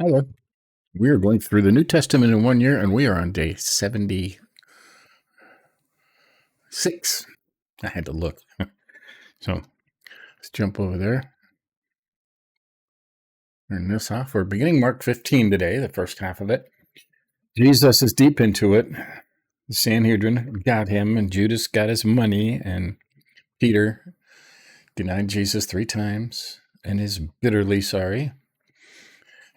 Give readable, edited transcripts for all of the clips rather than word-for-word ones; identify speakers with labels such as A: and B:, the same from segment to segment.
A: Hello. We are going through the New Testament in 1 year, and we are on day 76. I had to look. So let's jump over there. Turn this off. We're beginning Mark 15 today, the first half of it. Jesus is deep into it. The Sanhedrin got him, and Judas got his money, and Peter denied Jesus 3 times and is bitterly sorry.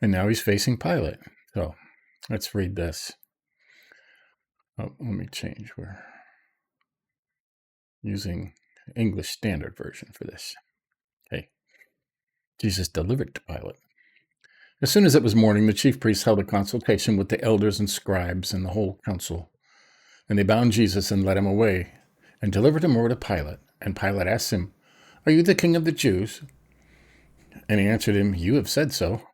A: And now he's facing Pilate. So let's read this. Oh, let me change. We're using English Standard Version for this. Okay. Jesus delivered to Pilate. As soon as it was morning, the chief priests held a consultation with the elders and scribes and the whole council. And they bound Jesus and led him away and delivered him over to Pilate. And Pilate asked him, "Are you the king of the Jews?" And he answered him, "You have said so."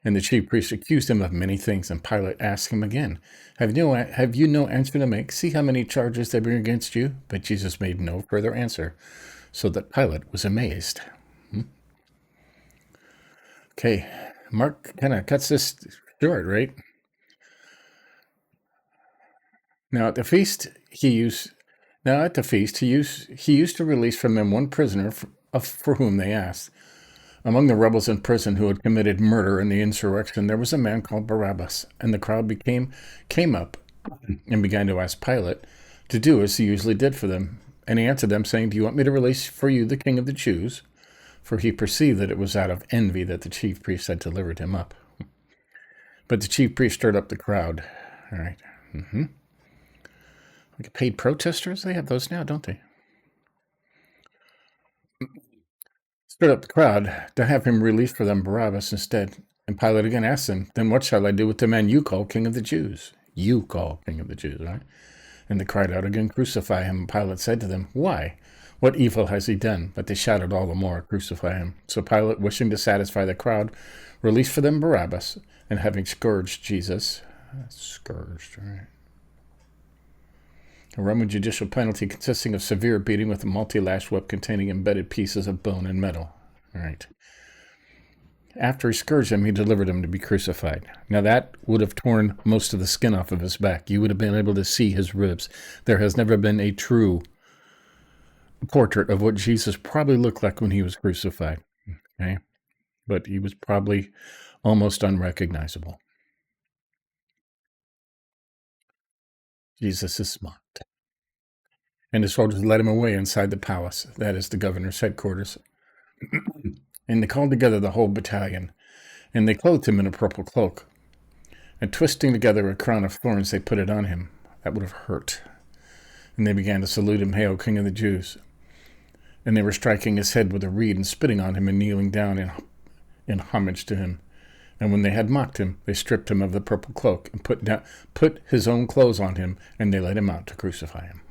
A: And the chief priests accused him of many things. And Pilate asked him again, Have you no answer to make? See how many charges they bring against you?" But Jesus made no further answer, so that Pilate was amazed. Okay, Mark kind of cuts this short, right? Now at the feast, he used to release from them one prisoner for whom they asked. Among the rebels in prison who had committed murder in the insurrection, there was a man called Barabbas, and the crowd came up and began to ask Pilate to do as he usually did for them. And he answered them, saying, "Do you want me to release for you the king of the Jews?" For he perceived that it was out of envy that the chief priests had delivered him up. But the chief priests stirred up the crowd. All right. Like paid protesters, they have those now, don't they? Stirred up the crowd to have him released for them Barabbas instead. And Pilate again asked him, "Then what shall I do with the man you call king of the Jews?" You call king of the Jews, right? And they cried out again, "Crucify him." And Pilate said to them, "Why? What evil has he done?" But they shouted all the more, "Crucify him." So Pilate, wishing to satisfy the crowd, released for them Barabbas, and having scourged Jesus, right? A Roman judicial penalty consisting of severe beating with a multi-lash whip containing embedded pieces of bone and metal. All right. After he scourged him, he delivered him to be crucified. Now that would have torn most of the skin off of his back. You would have been able to see his ribs. There has never been a true portrait of what Jesus probably looked like when he was crucified. Okay? But he was probably almost unrecognizable. Jesus is smart. And his soldiers led him away inside the palace, that is the governor's headquarters. And they called together the whole battalion, and they clothed him in a purple cloak. And twisting together a crown of thorns, they put it on him. That would have hurt. And they began to salute him, "Hail, King of the Jews." And they were striking his head with a reed and spitting on him and kneeling down in homage to him. And when they had mocked him, they stripped him of the purple cloak and put his own clothes on him, and they led him out to crucify him.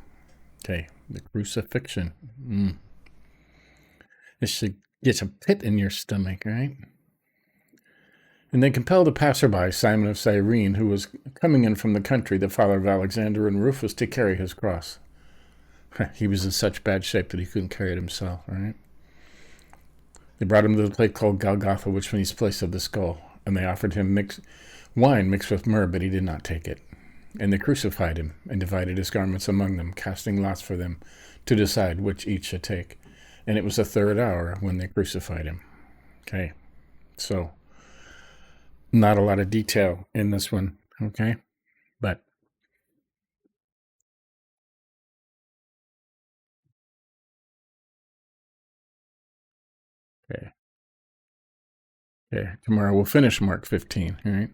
A: Okay, the crucifixion. It should get a pit in your stomach, right? And they compelled a passerby, Simon of Cyrene, who was coming in from the country, the father of Alexander and Rufus, to carry his cross. He was in such bad shape that he couldn't carry it himself, right? They brought him to the place called Golgotha, which means place of the skull, and they offered him wine mixed with myrrh, but he did not take it. And they crucified him and divided his garments among them, casting lots for them to decide which each should take. And it was the 3rd hour when they crucified him. Okay, so not a lot of detail in this one, okay? But okay. Tomorrow we'll finish Mark 15, all right?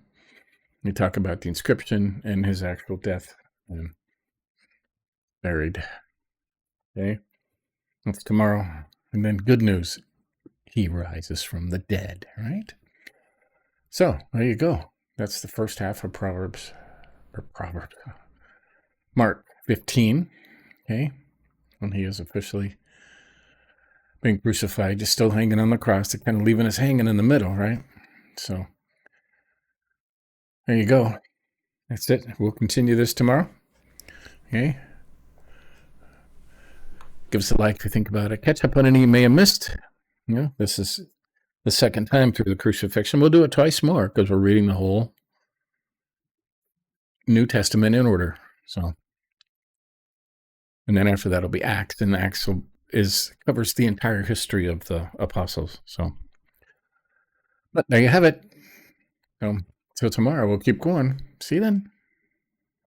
A: We talk about the inscription and his actual death and buried. Okay, that's tomorrow. And then good news, he rises from the dead, right? So there you go. That's the first half of Mark 15, okay? When he is officially being crucified, just still hanging on the cross. They're kind of leaving us hanging in the middle, right? So there you go. That's it. We'll continue this tomorrow. Okay. Give us a like if you think about it. Catch up on any you may have missed. This is the second time through the crucifixion. We'll do it twice more because we're reading the whole New Testament in order. So, and then after that will be Acts, and Acts covers the entire history of the apostles. So, but there you have it. So tomorrow we'll keep going. See you then.